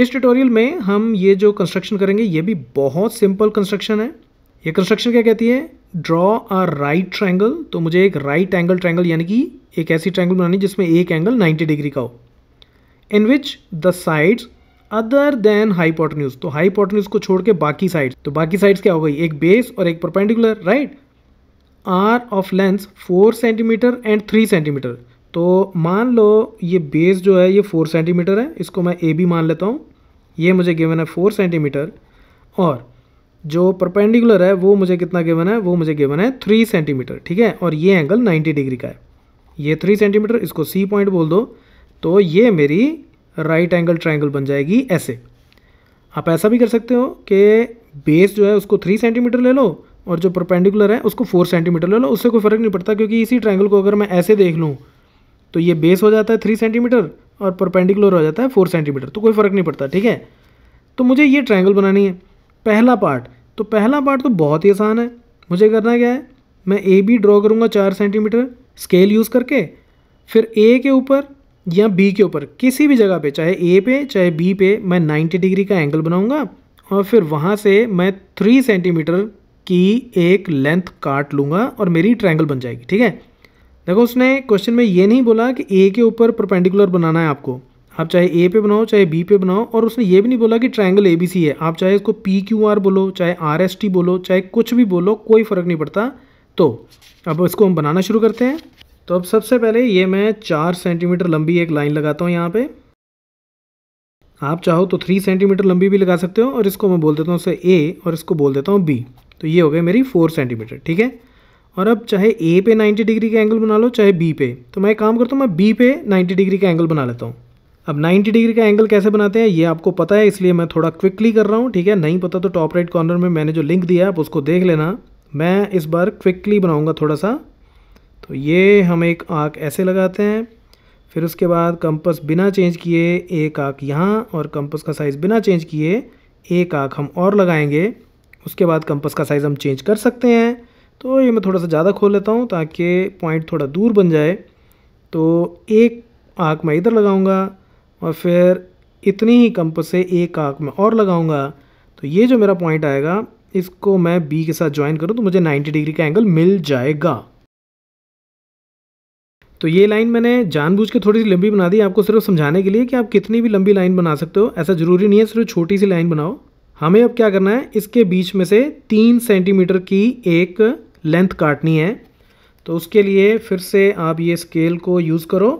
इस ट्यूटोरियल में हम ये जो कंस्ट्रक्शन करेंगे ये भी बहुत सिंपल कंस्ट्रक्शन है। ये कंस्ट्रक्शन क्या कहती है, ड्रॉ अ राइट ट्रायंगल। तो मुझे एक राइट एंगल ट्रायंगल यानी कि एक ऐसी ट्रायंगल बनानी जिसमें एक एंगल 90 डिग्री का हो, in which the sides other than hypotenuse. तो हाइपोटेन्यूज को छोड़ के बाकी साइड्स, तो बाकी साइड्स क्या हो गई, एक बेस और एक perpendicular, right, are of length 4 centimetre and 3 centimetre. तो मान लो ये बेस जो है ये 4 सेंटीमीटर है, इसको मैं ए बी मान लेता हूँ। ये मुझे गिवन है 4 सेंटीमीटर, और जो परपेंडिकुलर है वो मुझे कितना गिवन है, वो मुझे गिवन है 3 सेंटीमीटर, ठीक है। और ये एंगल 90 डिग्री का है, ये 3 सेंटीमीटर, इसको सी पॉइंट बोल दो। तो ये मेरी राइट एंगल ट्रायंगल बन जाएगी ऐसे। आप ऐसा भी कर सकते हो कि बेस जो है उसको 3 सेंटीमीटर ले लो और जो परपेंडिकुलर है उसको 4 सेंटीमीटर ले लो, उससे कोई फ़र्क नहीं पड़ता, क्योंकि इसी ट्रायंगल को अगर मैं ऐसे देख लूँ तो ये बेस हो जाता है 3 सेंटीमीटर और परपेंडिकुलर हो जाता है 4 सेंटीमीटर, तो कोई फ़र्क नहीं पड़ता, ठीक है। तो मुझे ये ट्रायंगल बनानी है। पहला पार्ट तो बहुत ही आसान है। मुझे करना क्या है, मैं ए बी ड्रॉ करूँगा 4 सेंटीमीटर स्केल यूज़ करके, फिर ए के ऊपर या बी के ऊपर किसी भी जगह पे, चाहे ए पे चाहे बी पे, मैं 90 डिग्री का एंगल बनाऊँगा और फिर वहाँ से मैं 3 सेंटीमीटर की एक लेंथ काट लूँगा और मेरी ट्रायंगल बन जाएगी, ठीक है। देखो उसने क्वेश्चन में ये नहीं बोला कि ए के ऊपर परपेंडिकुलर बनाना है आपको, आप चाहे ए पे बनाओ चाहे बी पे बनाओ, और उसने ये भी नहीं बोला कि ट्रायंगल ए बी सी है, आप चाहे इसको पी क्यू आर बोलो, चाहे आर एस टी बोलो, चाहे कुछ भी बोलो, कोई फ़र्क नहीं पड़ता। तो अब इसको हम बनाना शुरू करते हैं। तो अब सबसे पहले ये मैं 4 सेंटीमीटर लंबी एक लाइन लगाता हूँ यहाँ पे। आप चाहो तो 3 सेंटीमीटर लंबी भी लगा सकते हो, और इसको मैं बोल देता हूँ उसे ए और इसको बोल देता हूँ बी। तो ये हो गई मेरी 4 सेंटीमीटर, ठीक है। और अब चाहे ए पे 90 डिग्री का एंगल बना लो चाहे बी पे, तो मैं काम करता हूँ मैं बी पे 90 डिग्री का एंगल बना लेता हूँ। अब 90 डिग्री का एंगल कैसे बनाते हैं ये आपको पता है, इसलिए मैं थोड़ा क्विकली कर रहा हूँ, ठीक है। नहीं पता तो टॉप राइट कॉर्नर में मैंने जो लिंक दिया है आप उसको देख लेना। मैं इस बार क्विकली बनाऊँगा थोड़ा सा। तो ये हम एक आर्क ऐसे लगाते हैं, फिर उसके बाद कंपास बिना चेंज किए एक आर्क यहाँ, और कंपास का साइज़ बिना चेंज किए एक आर्क हम और लगाएंगे। उसके बाद कंपास का साइज़ हम चेंज कर सकते हैं। तो ये मैं थोड़ा सा ज़्यादा खोल लेता हूँ ताकि पॉइंट थोड़ा दूर बन जाए। तो एक आर्क मैं इधर लगाऊंगा और फिर इतनी ही कंपास से एक आर्क मैं और लगाऊंगा। तो ये जो मेरा पॉइंट आएगा इसको मैं बी के साथ ज्वाइन करूँ तो मुझे 90 डिग्री का एंगल मिल जाएगा। तो ये लाइन मैंने जानबूझ के थोड़ी सी लंबी बना दी आपको सिर्फ समझाने के लिए कि आप कितनी भी लंबी लाइन बना सकते हो, ऐसा ज़रूरी नहीं है सिर्फ छोटी सी लाइन बनाओ। हमें अब क्या करना है, इसके बीच में से 3 सेंटीमीटर की एक लेंथ काटनी है। तो उसके लिए फिर से आप ये स्केल को यूज़ करो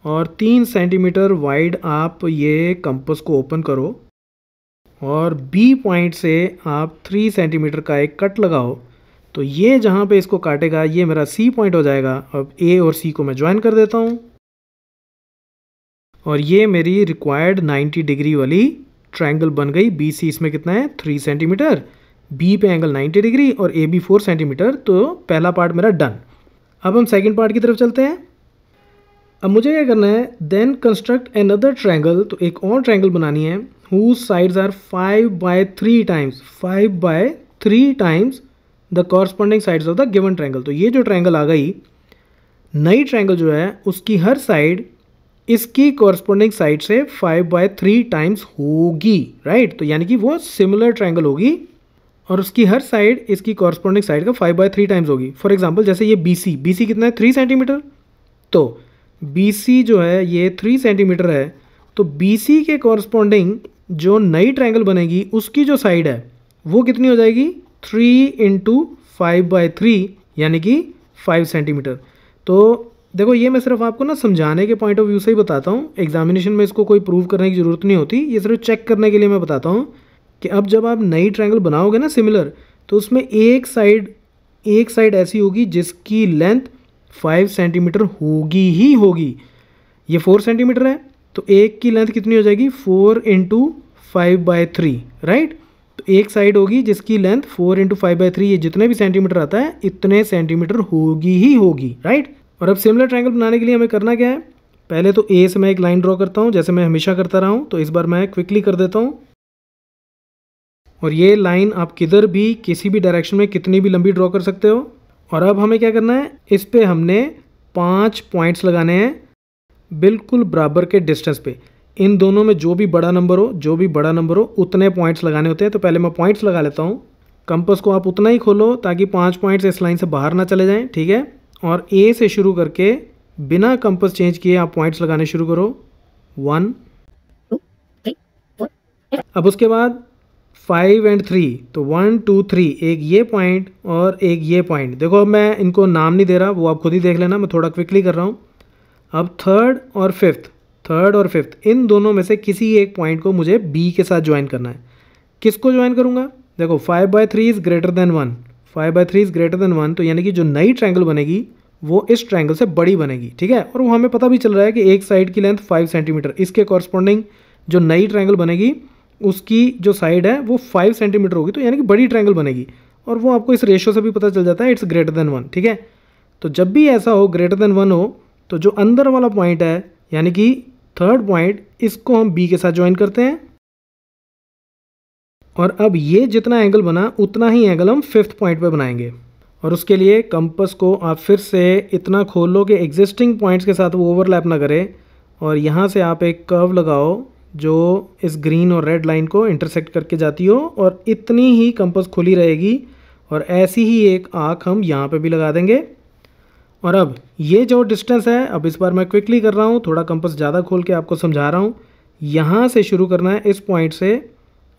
और 3 सेंटीमीटर वाइड आप ये कंपास को ओपन करो और बी पॉइंट से आप 3 सेंटीमीटर का एक कट लगाओ। तो ये जहाँ पे इसको काटेगा ये मेरा सी पॉइंट हो जाएगा। अब ए और सी को मैं ज्वाइन कर देता हूँ और ये मेरी रिक्वायर्ड 90 डिग्री वाली ट्रायंगल बन गई। बी सी इसमें कितना है 3 सेंटीमीटर, बी पे एंगल 90 डिग्री और ए बी 4 सेंटीमीटर। तो पहला पार्ट मेरा डन। अब हम सेकंड पार्ट की तरफ चलते हैं। अब मुझे क्या करना है, देन कंस्ट्रक्ट अनदर ट्रायंगल। तो एक और ट्रायंगल बनानी है whose sides are 5/3 times 5/3 times the corresponding sides of the given triangle. तो ये जो ट्रायंगल आ गई, नई ट्रायंगल जो है उसकी हर साइड इसकी कॉरस्पॉन्डिंग साइड से 5/3 टाइम्स होगी, राइट। तो यानी कि वो सिमिलर ट्रायंगल होगी और उसकी हर साइड इसकी कॉरस्पॉन्डिंग साइड का 5/3 टाइम्स होगी। फॉर एग्जांपल जैसे ये BC कितना है 3 सेंटीमीटर, तो BC जो है ये 3 सेंटीमीटर है। तो BC के कॉरस्पॉन्डिंग जो नई ट्रायंगल बनेगी उसकी जो साइड है वो कितनी हो जाएगी 3 × 5/3 यानी कि 5 सेंटीमीटर। तो देखो ये मैं सिर्फ आपको ना समझाने के पॉइंट ऑफ व्यू से ही बताता हूँ, एग्जामिनेशन में इसको कोई प्रूव करने की ज़रूरत नहीं होती, ये सिर्फ चेक करने के लिए मैं बताता हूँ कि अब जब आप नई ट्रायंगल बनाओगे ना सिमिलर, तो उसमें एक साइड ऐसी होगी जिसकी लेंथ 5 सेंटीमीटर होगी ही होगी। ये 4 सेंटीमीटर है तो एक की लेंथ कितनी हो जाएगी 4 × 5/3, राइट। तो एक साइड होगी जिसकी लेंथ 4 × 5/3, ये जितने भी सेंटीमीटर आता है इतने सेंटीमीटर होगी ही होगी, राइट। और अब सिमिलर ट्रायंगल बनाने के लिए हमें करना क्या है, पहले तो ए से मैं एक लाइन ड्रॉ करता हूँ जैसे मैं हमेशा करता रहा हूँ। तो इस बार मैं क्विकली कर देता हूँ और ये लाइन आप किधर भी किसी भी डायरेक्शन में कितनी भी लंबी ड्रॉ कर सकते हो। और अब हमें क्या करना है, इस पे हमने 5 पॉइंट्स लगाने हैं बिल्कुल बराबर के डिस्टेंस पे। इन दोनों में जो भी बड़ा नंबर हो उतने पॉइंट्स लगाने होते हैं। तो पहले मैं पॉइंट्स लगा लेता हूँ। कंपास को आप उतना ही खोलो ताकि 5 पॉइंट्स इस लाइन से बाहर ना चले जाएं, ठीक है। और ए से शुरू करके बिना कंपास चेंज किए आप पॉइंट्स लगाने शुरू करो। 1, 2, 3, 4. अब उसके बाद 5 और 3, तो 1, 2, 3, एक ये पॉइंट और एक ये पॉइंट। देखो अब मैं इनको नाम नहीं दे रहा, वो आप खुद ही देख लेना, मैं थोड़ा क्विकली कर रहा हूँ। अब थर्ड और फिफ्थ इन दोनों में से किसी एक पॉइंट को मुझे बी के साथ ज्वाइन करना है। किसको ज्वाइन करूँगा? देखो 5/3 is greater than 1, 5/3 is greater than 1, तो यानी कि जो नई ट्रायंगल बनेगी वो इस ट्रायंगल से बड़ी बनेगी, ठीक है। और वो हमें पता भी चल रहा है कि एक साइड की लेंथ 5 सेंटीमीटर, इसके कॉरस्पॉन्डिंग जो नई ट्रायंगल बनेगी उसकी जो साइड है वो 5 सेंटीमीटर होगी, तो यानी कि बड़ी ट्रायंगल बनेगी। और वो आपको इस रेशो से भी पता चल जाता है, इट्स ग्रेटर देन 1, ठीक है। तो जब भी ऐसा हो ग्रेटर देन 1 हो, तो जो अंदर वाला पॉइंट है यानी कि थर्ड पॉइंट, इसको हम बी के साथ ज्वाइन करते हैं। और अब ये जितना एंगल बना उतना ही एंगल हम फिफ्थ पॉइंट पे बनाएंगे। और उसके लिए कंपास को आप फिर से इतना खोल लो कि एग्जिस्टिंग पॉइंट्स के साथ वो ओवरलैप ना करे, और यहाँ से आप एक कर्व लगाओ जो इस ग्रीन और रेड लाइन को इंटरसेक्ट करके जाती हो, और इतनी ही कंपास खुली रहेगी। और ऐसी ही एक आर्क हम यहाँ पे भी लगा देंगे। और अब ये जो डिस्टेंस है, अब इस बार मैं क्विकली कर रहा हूँ, थोड़ा कंपास ज़्यादा खोल के आपको समझा रहा हूँ। यहाँ से शुरू करना है इस पॉइंट से,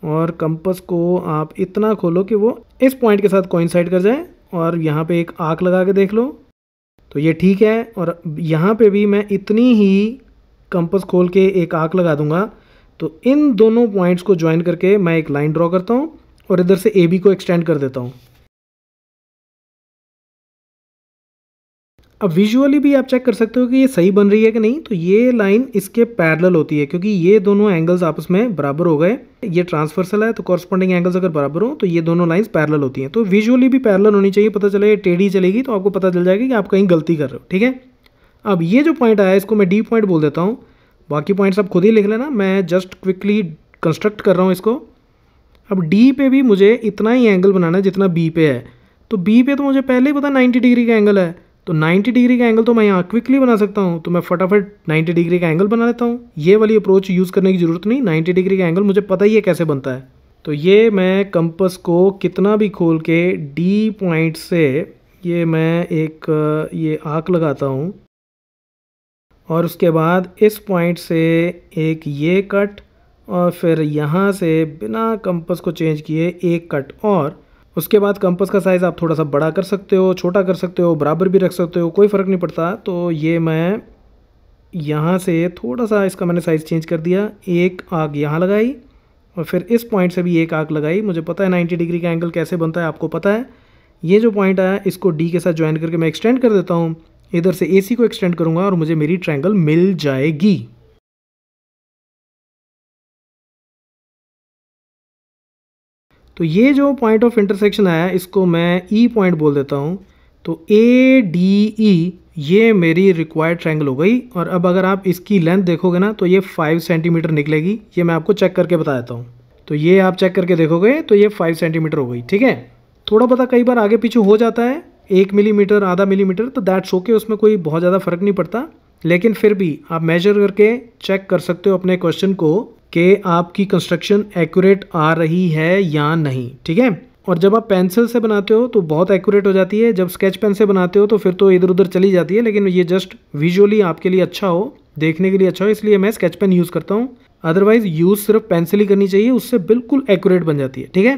और कंपास को आप इतना खोलो कि वो इस पॉइंट के साथ कोइंसाइड कर जाए, और यहाँ पे एक आर्क लगा के देख लो, तो ये ठीक है। और यहाँ पे भी मैं इतनी ही कंपास खोल के एक आर्क लगा दूंगा। तो इन दोनों पॉइंट्स को ज्वाइन करके मैं एक लाइन ड्रॉ करता हूँ और इधर से ए बी को एक्सटेंड कर देता हूँ। अब विजुअली भी आप चेक कर सकते हो कि ये सही बन रही है कि नहीं। तो ये लाइन इसके पैरेलल होती है, क्योंकि ये दोनों एंगल्स आपस में बराबर हो गए। ये ट्रांसवर्सल है, तो कॉरस्पॉन्डिंग एंगल्स अगर बराबर हो तो ये दोनों लाइंस पैरेलल होती हैं। तो विजुअली भी पैरेलल होनी चाहिए, पता चले ये टेढ़ी चलेगी तो आपको पता चल जाएगा कि आप कहीं गलती कर रहे हो, ठीक है। अब ये जो पॉइंट आया इसको मैं डी पॉइंट बोल देता हूँ, बाकी पॉइंट्स आप खुद ही लिख लेना, मैं जस्ट क्विकली कंस्ट्रक्ट कर रहा हूँ इसको। अब डी पे भी मुझे इतना ही एंगल बनाना है जितना बी पे है। तो बी पे तो मुझे पहले ही पता 90 डिग्री का एंगल है, तो 90 डिग्री का एंगल तो मैं यहाँ क्विकली बना सकता हूँ। तो मैं फटाफट 90 डिग्री का एंगल बना लेता हूँ। ये वाली अप्रोच यूज़ करने की ज़रूरत नहीं, 90 डिग्री का एंगल मुझे पता ही है कैसे बनता है। तो ये मैं कंपास को कितना भी खोल के डी पॉइंट से ये मैं एक ये आर्क लगाता हूँ, और उसके बाद इस पॉइंट से एक ये कट, और फिर यहाँ से बिना कंपास को चेंज किए एक कट, और उसके बाद कंपास का साइज़ आप थोड़ा सा बड़ा कर सकते हो, छोटा कर सकते हो, बराबर भी रख सकते हो, कोई फ़र्क नहीं पड़ता। तो ये मैं यहाँ से थोड़ा सा इसका मैंने साइज़ चेंज कर दिया, एक आर्क यहाँ लगाई, और फिर इस पॉइंट से भी एक आर्क लगाई। मुझे पता है 90 डिग्री का एंगल कैसे बनता है, आपको पता है। ये जो पॉइंट आया इसको डी के साथ ज्वाइन करके मैं एक्सटेंड कर देता हूँ, इधर से AC को एक्सटेंड करूँगा और मुझे मेरी ट्रायंगल मिल जाएगी। तो ये जो पॉइंट ऑफ इंटरसेक्शन आया इसको मैं ई पॉइंट बोल देता हूँ। तो ADE ये मेरी रिक्वायर्ड ट्रायंगल हो गई। और अब अगर आप इसकी लेंथ देखोगे ना तो ये 5 सेंटीमीटर निकलेगी। ये मैं आपको चेक करके बता देता हूँ। तो ये आप चेक करके देखोगे तो ये 5 सेंटीमीटर हो गई, ठीक है। थोड़ा पता कई बार आगे पीछे हो जाता है, 1 मिलीमीटर, आधा मिलीमीटर, तो दैट्स ओके, उसमें कोई बहुत ज़्यादा फर्क नहीं पड़ता। लेकिन फिर भी आप मेजर करके चेक कर सकते हो अपने क्वेश्चन को कि आपकी कंस्ट्रक्शन एक्यूरेट आ रही है या नहीं, ठीक है। और जब आप पेंसिल से बनाते हो तो बहुत एक्यूरेट हो जाती है, जब स्केच पेन से बनाते हो तो फिर तो इधर उधर चली जाती है। लेकिन ये जस्ट विजुअली आपके लिए अच्छा हो, देखने के लिए अच्छा हो, इसलिए मैं स्केच पेन यूज़ करता हूँ। अदरवाइज यूज़ सिर्फ पेंसिल ही करनी चाहिए, उससे बिल्कुल एक्यूरेट बन जाती है, ठीक है।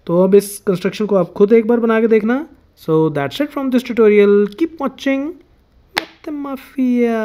तो अब इस कंस्ट्रक्शन को आप खुद एक बार बना के देखना। So that's it from this tutorial, keep watching मैथमाफिया।